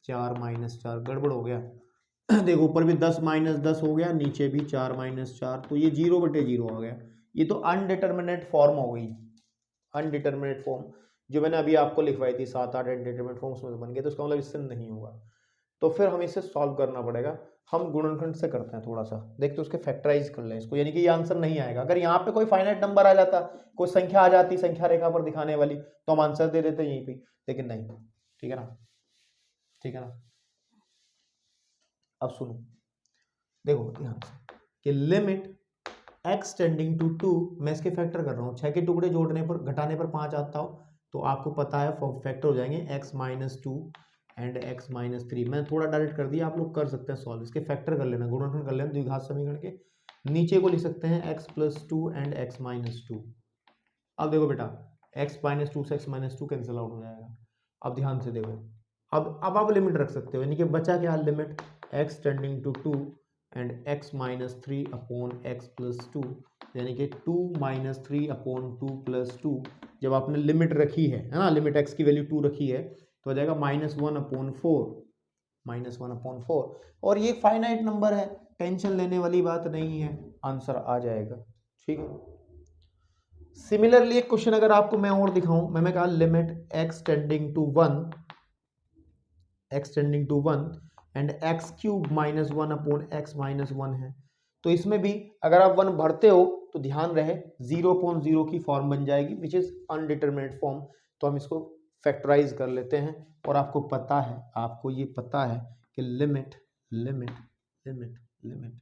Speaker 1: 4 माइनस 4, गड़बड़ हो गया देखो ऊपर भी 10 माइनस 10 हो गया, नीचे भी 4 माइनस 4, तो ये 0 बटे 0 आ गया। ये तो अनडिटरमिनेट फॉर्म हो गई, अनडिटरमिनेट फॉर्म जो मैंने अभी आपको लिखवाई थी, 7-8 अनडिटरमिनेट फॉर्म्स में बन गए, तो उसका मतलब इससे नहीं होगा, तो फिर हमें इसे सॉल्व करना पड़ेगा। हम गुणनखंड से करते हैं, थोड़ा सा देखते उसके फैक्टराइज कर लें इसको, यानी कि ये आंसर नहीं आएगा। अगर यहाँ पे कोई फाइनाइट नंबर आ जाता, कोई संख्या आ जाती संख्या रेखा पर दिखाने वाली, तो हम आंसर दे देते यहीं पे, लेकिन नहीं, ठीक है ना, ठीक है ना। अब सुनो, देखो ध्यान से कि लिमिट x टेंडिंग टू 2, मैं इसके फैक्टर कर रहा हूँ, 6 के टुकड़े जोड़ने पर घटाने पर 5 आता हो, तो आपको पता है फैक्टर हो जाएंगे x minus 2 and x minus 3। मैं थोड़ा डायरेक्ट कर दिया, आप लोग कर सकते हैं सॉल्व, इसके फैक्टर कर लेना, गुणनखंड कर लेना द्विघात समीकरण के। नीचे को लिख सकते हैं x plus 2 and x minus 2। अब देखो बेटा x माइनस 2 से x माइनस 2 कैंसिल आउट हो जाएगा। अब ध्यान से देखो, अब आप लिमिट रख सकते हो, यानी कि बचा क्या, limit x tending to 2 and x minus 3 upon x plus 2, यानी कि 2 माइनस 3 अपॉन 2 प्लस 2। जब आपने लिमिट रखी है ना, लिमिट x की वैल्यू 2 रखी है, तो आ जाएगा -1 अपॉन 4, -1 अपॉन 4। और ये फाइनाइट नंबर है, टेंशन लेने वाली बात नहीं है, आंसर आ जाएगा। ठीक है। सिमिलरली एक क्वेश्चन अगर आपको मैं और दिखाऊं, मैंने कहा limit x tending to 1 and x cube minus 1 upon x minus 1 है। तो इसमें भी अगर आप 1 भरते हो तो ध्यान रहे 0.0 की फॉर्म बन जाएगी, विच इज अनडिटरमिनेट फॉर्म। तो हम इसको फैक्टराइज कर लेते हैं, और आपको पता है, आपको ये पता है कि limit limit limit limit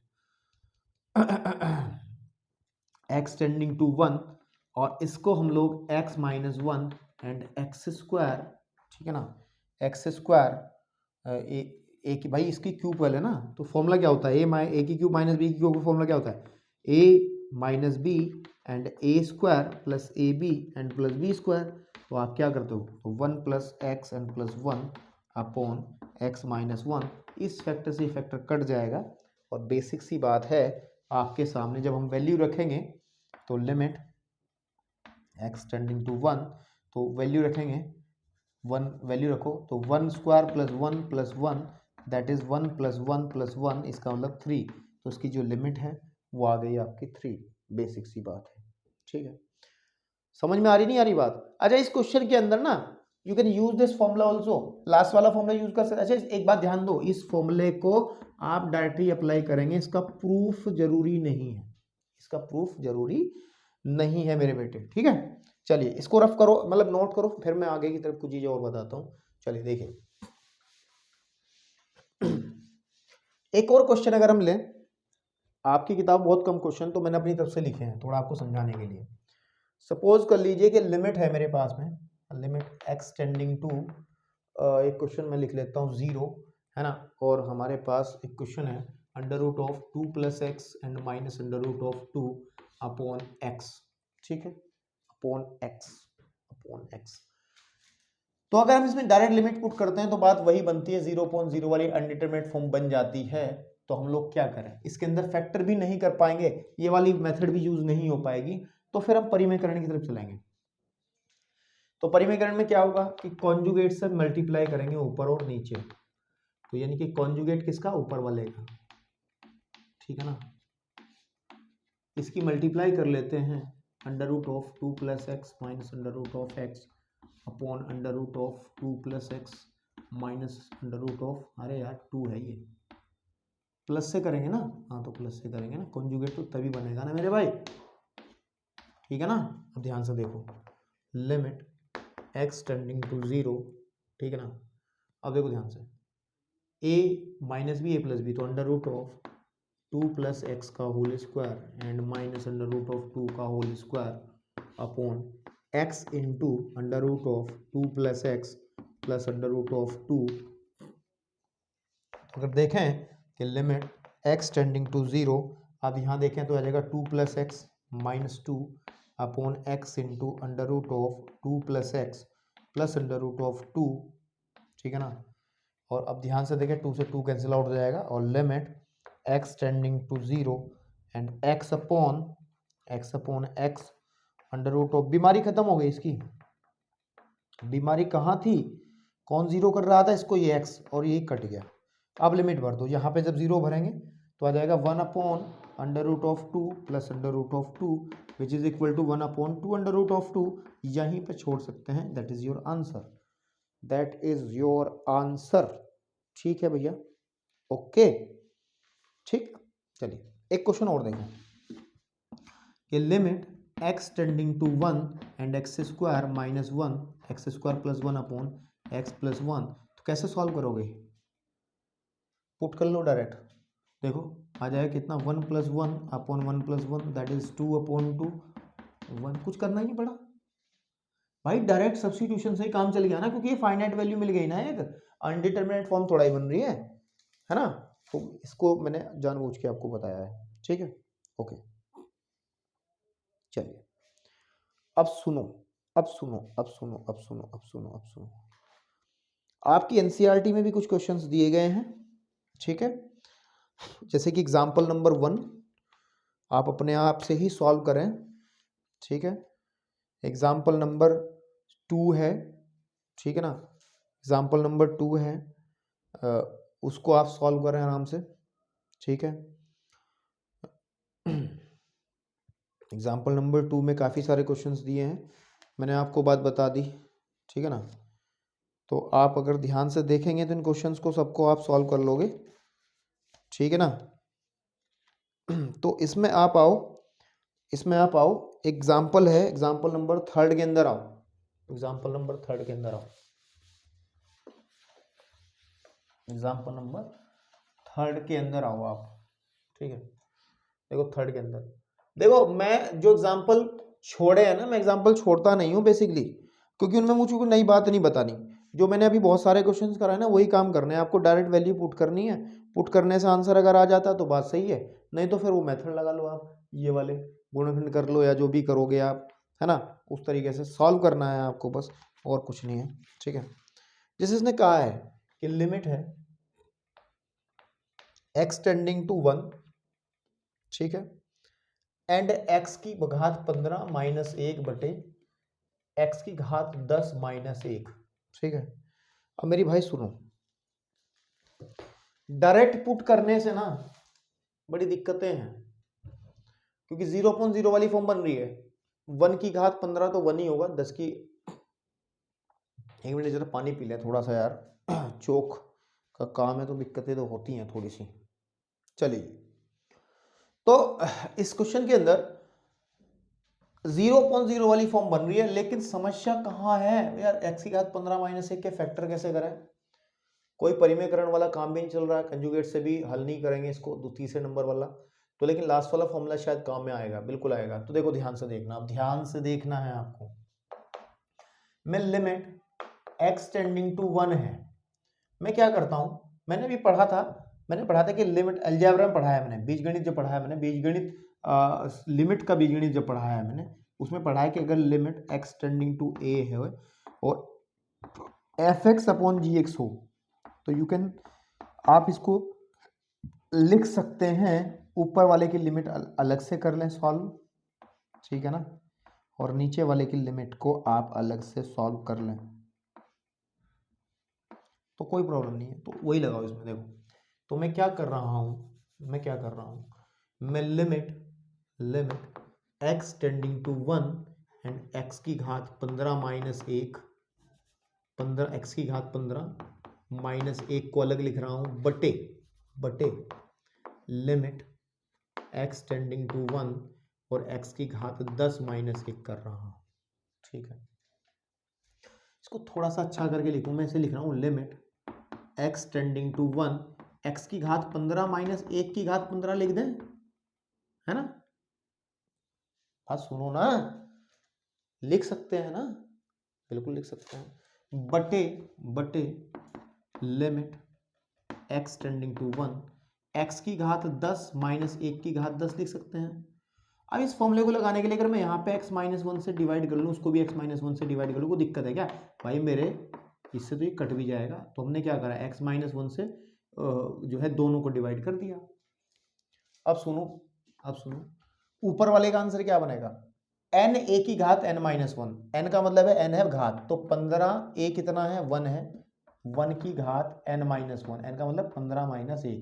Speaker 1: x tending to 1, और इसको हम लोग x minus 1 and x square, ठीक है ना, एक्स स्क्वायर ए की, भाई इसकी क्यूब पहले ना, तो फॉर्मूला क्या होता है, ए की क्यूब माइनस बी की क्यूब का फॉर्मूला क्या होता है, A minus B and A square plus A B and plus B square. तो आप क्या करते हो, तो 1 plus x and plus 1 upon x minus 1, इस फैक्टर से फैक्टर कट जाएगा, और बेसिक सी बात है आपके सामने, जब हम वैल्यू रखेंगे तो लिमिट x टेंडिंग टू 1, तो वैल्यू रखेंगे 1, वैल्यू रखो तो 1 square plus 1 that is 1 plus 1 plus 1, इसका मतलब 3। तो इसकी जो लिमिट है वो आ गई आपकी 3। बेसिक सी बात है। ठीक है, समझ में आ रही नहीं आ रही बात। अच्छा, इस क्वेश्चन के अंदर ना you can use this formula also, last वाला फॉर्मूला यूज कर सकते। अच्छा, एक बात ध्यान दो, इस फॉर्मूले को आप डायरेक्टली अप्लाई करेंगे, इसका प्रूफ जरूरी नहीं है, इसका प्रूफ जरूरी नहीं है मेरे बेटे। ठीक है, चलिए इसको रफ करो, मतलब नोट करो, फिर मैं आगे की तरफ कुछ चीजें और बताता हूँ। चलिए देखिए, एक और क्वेश्चन अगर हम लें, आपकी किताब बहुत कम क्वेश्चन तो मैंने अपनी तरफ से लिखे हैं थोड़ा आपको समझाने के लिए। सपोज कर लीजिए कि लिमिट है मेरे पास में, लिमिट x टेंडिंग टू, एक क्वेश्चन मैं लिख लेता हूँ 0, है ना, और हमारे पास एक क्वेश्चन है under root of 2 plus x and minus under root of 2 upon x. ठीक है, अपॉन एक्स। तो अगर हम इसमें डायरेक्ट लिमिट पुट करते हैं तो बात वही बनती है, 0.0 वाली अनडिटरमिनेट फॉर्म बन जाती है। तो हम लोग क्या करें, इसके अंदर फैक्टर भी नहीं कर पाएंगे, ये वाली मेथड भी यूज नहीं हो पाएगी, तो फिर हम परिमेयकरण की तरफ चलेंगे। तो परिमेयकरण में क्या होगा कि कॉन्जुगेट से मल्टीप्लाई करेंगे ऊपर और नीचे, तो यानी कि कॉन्जुगेट किसका, ऊपर वाले का, ठीक है ना। इसकी मल्टीप्लाई कर लेते हैं under root of 2 plus x minus under root of x upon under root of 2 plus x minus under root of, अरे यार 2 है ये, प्लस से करेंगे ना, हाँ तो प्लस से करेंगे ना, कॉन्जुगेट तो तभी बनेगा ना मेरे भाई, ठीक है ना। अब ध्यान से देखो, लिमिट x टेंडिंग टू 0, ठीक है ना। अब देखो ध्यान से, a minus B A plus B, तो under root of 2 plus x का whole square and minus under root of 2 का whole square upon x into under root of 2 plus x plus under root of 2। अगर देखें कि limit x tending to 0, अब यहाँ देखें तो आ जाएगा 2 plus x minus 2 upon x into under root of 2 plus x plus under root of 2, ठीक है ना। और अब ध्यान से देखें, 2 से 2 कैंसिल आउट हो जाएगा, और limit x tending to 0 and x upon x under root of, बीमारी खत्म हो गई इसकी, बीमारी कहाँ थी, कौन जीरो कर रहा था इसको, ये x, और ये कट गया। अब लिमिट भर दो, यहाँ पे जब जीरो भरेंगे तो आ जाएगा 1 upon under root of 2 plus under root of 2 which is equal to 1 upon 2 under root of 2, यहीं पे छोड़ सकते हैं, that is your answer, that is your answer. ठीक है भैया, ओके, ठीक। चलिए एक क्वेश्चन और देखो कि limit x tending to 1 and x square minus 1 x square plus 1 upon x plus 1, तो कैसे सॉल्व करोगे, पुट कर लो डायरेक्ट, देखो आ जाएगा कितना, 1 plus 1 upon 1 plus 1 that is 2 upon 2, 1, कुछ करना ही नहीं पड़ा भाई, डायरेक्ट सब्स्टिट्यूशन से ही काम चल गया ना, क्योंकि ये फाइनाइट वैल्यू मिल गई ना एक। अनडिटरमिनेट फॉर्म थोड़ा ही बन रही है ना, तो इसको मैंने जानबूझ के आपको बताया है, ठीक है। ओके चलिए अब सुनो अब सुनो अब सुनो अब सुनो अब सुनो अब सुनो, आपकी एनसीईआरटी में भी कुछ क्वेश्चंस दिए गए हैं, ठीक है। जैसे कि एग्जाम्पल नंबर 1 आप अपने आप से ही सॉल्व करें, ठीक है। एग्जाम्पल नंबर 2 है, ठीक है ना, एग्जाम्पल नंबर 2 है, उसको आप सॉल्व करें आराम से, ठीक है। एग्जाम्पल नंबर 2 में काफ़ी सारे क्वेश्चंस दिए हैं, मैंने आपको बात बता दी, ठीक है ना। तो आप अगर ध्यान से देखेंगे तो इन क्वेश्चंस को सबको आप सॉल्व कर लोगे, ठीक है ना। तो इसमें आप आओ, इसमें आप आओ, एग्जाम्पल है, एग्जाम्पल नंबर 3 के अंदर आओ, एग्जाम्पल नंबर 3 के अंदर आओ, एग्जाम्पल नंबर 3 के अंदर आओ आप, ठीक है। देखो 3 के अंदर देखो, मैं जो एग्जाम्पल छोड़े हैं ना, मैं एग्जाम्पल छोड़ता नहीं हूँ बेसिकली, क्योंकि उनमें मुझे कोई नई बात नहीं बतानी। जो मैंने अभी बहुत सारे क्वेश्चंस कराए ना वही काम करने हैं आपको, डायरेक्ट वैल्यू पुट करनी है, पुट करने से आंसर अगर आ जाता तो बात सही है, नहीं तो फिर वो मेथड लगा लो आप, ये वाले गुणनखंड कर लो या जो भी करोगे आप, है ना, उस तरीके से सॉल्व करना है आपको बस, और कुछ नहीं है, ठीक है। जैसे इसने कहा है कि लिमिट है x टेंडिंग टू 1, ठीक है, एंड x की घात 15 माइनस 1 बटे x की घात 10 माइनस 1, ठीक है। अब मेरी भाई सुनो, डायरेक्ट पुट करने से ना बड़ी दिक्कतें हैं, क्योंकि 0.0 वाली फॉर्म बन रही है, 1 की घात 15 तो 1 ही होगा, 10 की, एक मिनट जरा पानी पी ले थोड़ा सा यार, चोक का काम है तो दिक्कतें तो होती हैं थोड़ी सी। चलिए, तो इस क्वेश्चन के अंदर 0.0 वाली फॉर्म बन रही है, लेकिन समस्या कहाँ है यार, x की घात 15 माइनस 1 के फैक्टर कैसे करें, कोई परिमेयकरण वाला काम भी नहीं चल रहा है, कंजुगेट से भी हल नहीं करेंगे इसको, तीसरे नंबर वाला तो, लेकिन लास्ट वाला फॉर्मूला शायद काम में आएगा, बिल्कुल आएगा। तो देखो ध्यान से देखना, अब ध्यान से देखना है आपको, मैं लिमिट x टेंडिंग टू 1 है, मैं क्या करता हूं, मैंने भी पढ़ा था, मैंने पढ़ा था कि लिमिट अलजेब्रा में पढ़ा है मैंने, बीजगणित जो पढ़ा है मैंने, बीजगणित लिमिट का बीजगणित जो पढ़ा है मैंने, उसमें पढ़ा है कि अगर limit x tending to a है और fx अपॉन gx हो तो यू कैन, आप इसको लिख सकते हैं, ऊपर वाले की लिमिट अलग से कर लें सॉल्व, ठीक है ना, और नीचे वाले की लिमिट को आप अलग से सॉल्व कर लें, तो कोई प्रॉब्लम नहीं है, तो वही लगाओ इसमें। देखो तो मैं क्या कर रहा हूं, मैं क्या कर रहा हूं, मैं limit x tending to 1 and x की घात 15 माइनस 1, 15 x की घात 15 माइनस 1 को अलग लिख रहा हूं, बटे लिमिट x टेंडिंग टू 1 और x की घात 10 माइनस 1 कर रहा हूं, ठीक है। इसको थोड़ा सा अच्छा करके लिखूं, मैं इसे लिख रहा हूं limit x tending to 1, x की घात 15 माइनस 1 की घात 15 लिख दें, है ना, बात सुनो ना, लिख सकते हैं ना, बिल्कुल लिख सकते हैं, बटे limit x tending to 1, x की घात 10 माइनस 1 की घात 10 लिख सकते हैं। अब इस फॉर्मूले को लगाने के लिए अगर मैं यहाँ पे x माइनस 1 से डिवाइड कर लूँ, उसको भी x माइनस 1 से डिवाइड कर लूँ, कोई दिक्कत है क्या भाई मेरे, इससे तो ये कट भी जाएगा, तो हमने क्या करा, x माइनस 1 से जो है दोनों को डिवाइड कर दिया। अब सुनो, ऊपर वाले का आंसर क्या बनेगा, n a की घात n माइनस 1, n का मतलब है n है घात, तो 15 a कितना है 1 है, 1 की घात n माइनस 1, n का मतलब 15 माइनस 1,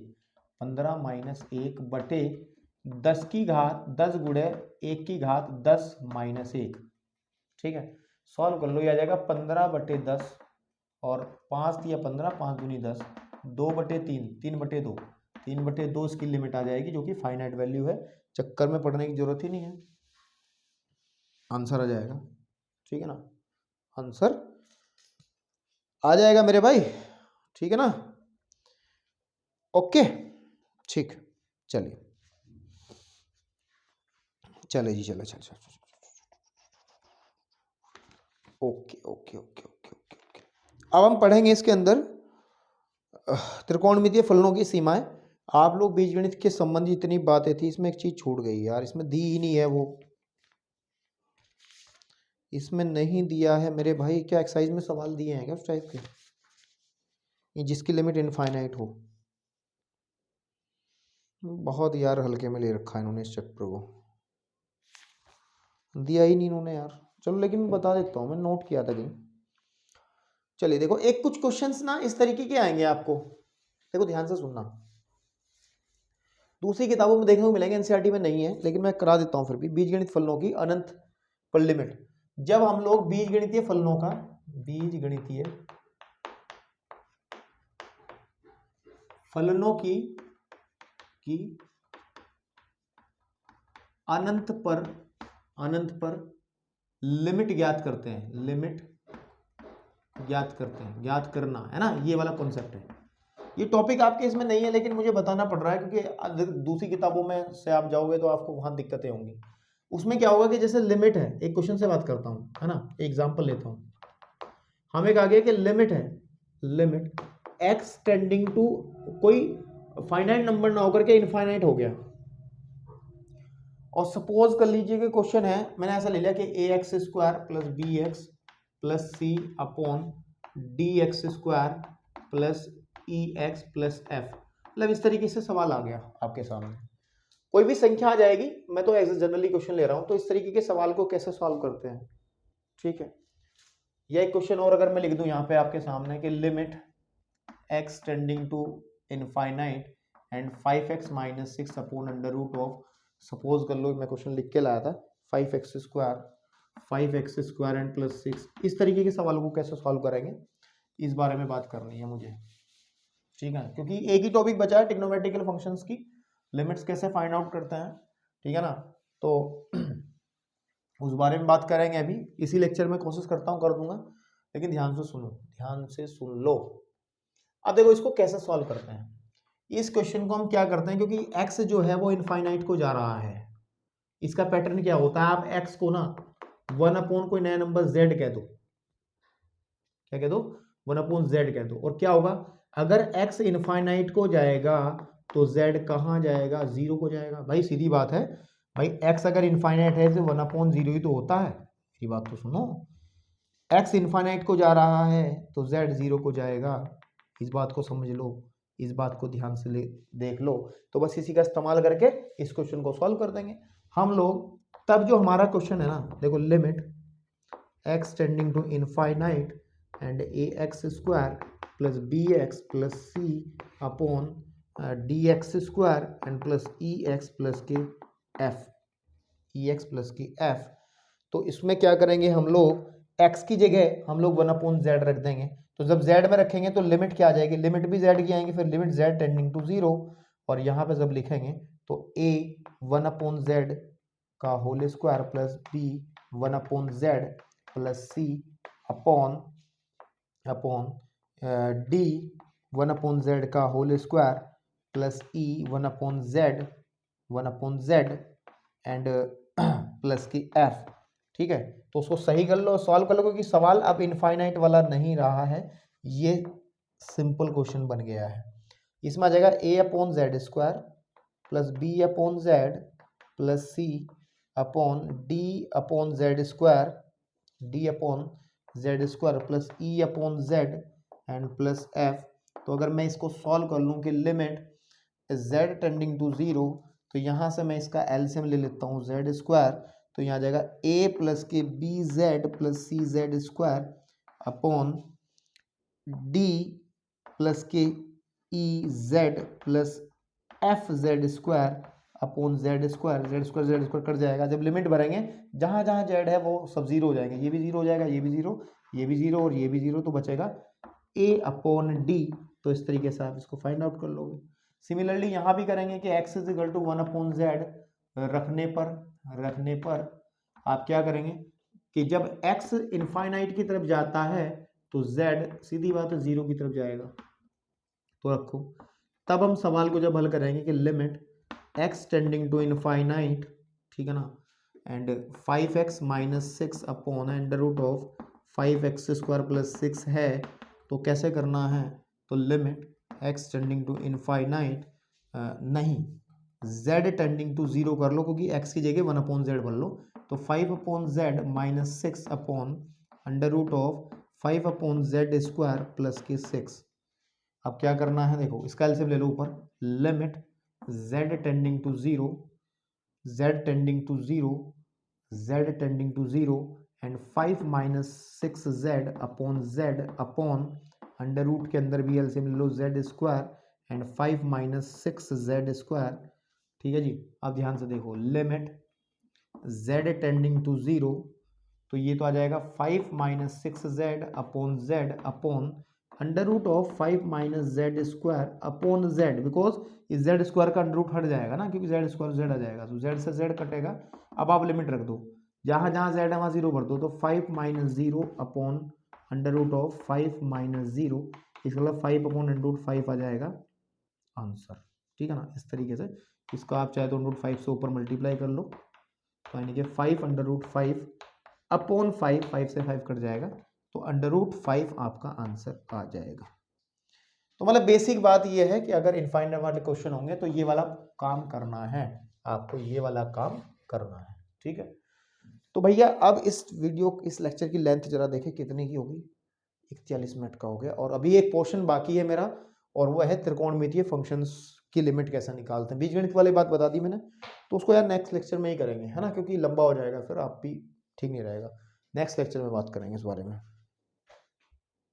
Speaker 1: 15 माइनस 1 बटे 10 की घात 10 गुणे 1 की घात 10 माइनस 1, ठीक है। सॉल्व कर लो, ये आ जाएगा 15 बटे 10 और 5 दिया 15, 5 दूनी 10, 2 बटे 3, 3 बटे 2, 3 बटे 2 इसकी लिमिट आ जाएगी, जो कि फाइनाइट वैल्यू है, चक्कर में पढ़ने की जरूरत ही नहीं है, आंसर आ जाएगा, ठीक है ना, आंसर आ जाएगा मेरे भाई, ठीक है ना, ओके, ठीक, चलिए चले जी, चले चल, okay okay okay okay okay. अब हम पढ़ेंगे इसके अंदर त्रिकोणमितीय फलनों की सीमाएं। आप लोग बीजगणित के संबंधी इतनी बातें थी, इसमें एक चीज छूट गई यार, इसमें दी ही नहीं है, वो इसमें नहीं दिया है मेरे भाई। क्या एक्सरसाइज में सवाल दिए हैं क्या उस टाइप के, ये जिसकी लिमिट इनफाइनाइट हो? बहुत यार हल्के में ले रखा है इन्होंने इस चैप्टर को, दिया ही नहीं इन्होंने यार। चलो लेकिन मैं बता देता हूँ, मैं नोट किया था कहीं। चलिए देखो, एक कुछ क्वेश्चंस ना इस तरीके के आएंगे आपको, देखो ध्यान से सुनना। दूसरी किताबों में देखने को मिलेंगे, एनसीईआरटी में नहीं है, लेकिन मैं करा देता हूं फिर भी। बीजगणित फलनों की अनंत पर लिमिट। जब हम लोग बीजगणितीय फलनों का, बीजगणितीय फलनों की अनंत पर लिमिट ज्ञात करते हैं, लिमिट ज्ञात करते हैं, ज्ञात करना है ना, ये वाला कॉन्सेप्ट है। ये टॉपिक आपके इसमें नहीं है, लेकिन मुझे बताना पड़ रहा है क्योंकि दूसरी किताबों में से आप जाओगे तो आपको वहां दिक्कतें होंगी। उसमें क्या होगा कि जैसे लिमिट है, एक क्वेश्चन से बात करता हूं, है ना, एग्जांपल लेता हूं। हमें कहा गया कि लिमिट है, लिमिट एक्स टेंडिंग टू, कोई फाइनाइट नंबर ना होकर के इनफाइनाइट हो गया, और सपोज कर लीजिए कि क्वेश्चन है, मैंने ऐसा ले लिया कि A x square plus B x plus C upon D x square plus E x plus F. मतलब इस तरीके से सवाल आ गया आपके सामने, कोई भी संख्या आ जाएगी, मैं तो एज जनरली क्वेश्चन ले रहा हूं, तो इस तरीके के सवाल को कैसे सॉल्व करते हैं, ठीक है। यह एक क्वेश्चन और अगर मैं लिख दूं यहाँ पे आपके सामने कि limit x tending to infinite and 5x minus 6 upon under root of, suppose कर लो मैं क्वेश्चन लिख के लाया था 5x स्क्वायर एंड प्लस 6, इस तरीके के सवालों को कैसे सॉल्व करेंगे, इस बारे में बात करनी है मुझे, ठीक है। क्योंकि एक ही टॉपिक बचा है, ट्रिग्नोमेट्रिकल फंक्शंस की लिमिट्स कैसे फाइंड आउट करते हैं, ठीक है ना, तो उस बारे में बात करेंगे अभी इसी लेक्चर में, कोशिश करता हूँ कर दूंगा, लेकिन ध्यान से सुनो, ध्यान से सुन लो। अब देखो इसको कैसे सॉल्व करते हैं। इस क्वेश्चन को हम क्या करते हैं, क्योंकि x जो है वो इनफाइनाइट को जा रहा है, इसका पैटर्न क्या होता है, आप x को ना 1 अपॉन कोई नया नंबर z कह दो, क्या कह दो, 1 अपॉन z कह दो, और क्या होगा, अगर x इनफाइनाइट को जाएगा तो z कहाँ जाएगा, 0 को जाएगा। भाई सीधी बात है भाई, x अगर इनफाइनाइट है तो 1 अपॉन 0 ही तो होता है, ये बात तो सुनो। x इनफाइनाइट को जा रहा है तो z 0 को जाएगा, इस बात को समझ लो, इस बात को ध्यान से देख लो। तो बस इसी का इस्तेमाल करके इस क्वेश्चन को सॉल्व कर देंगे हम लोग। तब जो हमारा क्वेश्चन है ना, देखो limit x tending to infinite and A x square plus B x plus C upon D x square and plus E x plus के एफ, ई एक्स प्लस की एफ। तो इसमें क्या करेंगे हम लोग, x की जगह हम लोग 1 अपॉन जेड रख देंगे, तो जब z में रखेंगे तो लिमिट क्या आ जाएगी, लिमिट भी z की आएंगे, फिर लिमिट z टेंडिंग टू 0, और यहाँ पे जब लिखेंगे तो a 1 अपॉन z का whole square plus b 1 upon z plus c upon d 1 upon z का whole square plus e 1 upon z and plus की f, ठीक है। तो उसको सही कर लो, सॉल्व कर लो, क्योंकि सवाल अब इनफाइनाइट वाला नहीं रहा है, ये सिंपल क्वेश्चन बन गया है। इसमें आ जाएगा a upon Z square plus B upon Z plus C upon D upon Z square plus E upon Z and plus F. तो अगर मैं इसको सॉल्व कर लूँ कि लिमिट z टेंडिंग टू 0, तो यहाँ से मैं इसका एलसीएम ले लेता हूँ z स्क्वायर, तो यहाँ आ जाएगा a plus K B Z plus C Z square upon D plus K E Z plus F Z square upon Z square cut जाएगा। जब लिमिट भरेंगे जहाँ जहाँ जेड है वो सब 0 हो जाएंगे, ये भी 0 हो जाएगा, ये भी 0, ये भी 0 और ये भी 0, तो बचेगा a अपॉन डी। तो इस तरीके से आप इसको फाइंड आउट कर लोगे। सिमिलरली यहाँ भी करेंगे कि x is equal to 1 upon Z रखने पर आप क्या करेंगे कि जब x इनफाइनाइट की तरफ जाता है तो z सीधी बात है 0 की तरफ जाएगा, तो रखो। तब हम सवाल को जब हल करेंगे कि limit x tending to infinite, ठीक है ना, and 5x minus 6 upon under root of 5x square plus 6 है, तो कैसे करना है, तो limit x tending to infinite नहीं, z टेंडिंग टू 0 कर लो, क्योंकि x की जगह 1/z भर लो। तो 5/z minus 6 upon under root of 5/z square plus के 6। अब क्या करना है, देखो इसका एलसीएम ले लो ऊपर, limit z tending to 0, z tending to 0, z tending to 0 and 5 minus 6z upon under root के अंदर भी एलसीएम ले लो z square and 5 minus 6z square. ठीक है जी। अब ध्यान से देखो, लिमिट z टेंडिंग टू 0, तो ये तो आ जाएगा 5 minus 6z upon z upon under root of 5 minus z square upon z, because इस z स्क्वायर का अंडर रूट हट जाएगा ना, क्योंकि z स्क्वायर z आ जाएगा, तो z से z कटेगा। अब आप लिमिट रख दो, जहां जहां z है वहां 0 भर दो, तो 5 minus 0 upon under root of 5 minus 0, इसका मतलब 5 अपॉन अंडर रूट 5 आ जाएगा आंसर। ठीक है ना, इस तरीके से इसका आप चाहे तो अंडर रूट 5 से ऊपर मल्टीप्लाई कर लो, तो यानी कि 5 अंडर रूट 5 अपॉन 5 से 5 कट जाएगा, तो अंडर रूट 5 आपका आंसर आ जाएगा। तो मतलब बेसिक बात यह है कि अगर इनफाइनाइट वाले क्वेश्चन होंगे तो ये वाला काम करना है आपको, ये वाला काम करना है। ठीक है, तो भैया अब इस वीडियो, इस लेक्चर की लेंथ जरा देखें कितनी की होगी, 41 मिनट का हो गया। और अभी एक पोर्शन बाकी है मेरा, और वो है त्रिकोणमितीय फंक्शंस की लिमिट कैसे निकालते हैं। बीजगणित वाली बात बता दी मैंने, तो उसको यार नेक्स्ट लेक्चर में ही करेंगे, है ना, क्योंकि लंबा हो जाएगा फिर, आप भी ठीक नहीं रहेगा। नेक्स्ट लेक्चर में बात करेंगे इस बारे में।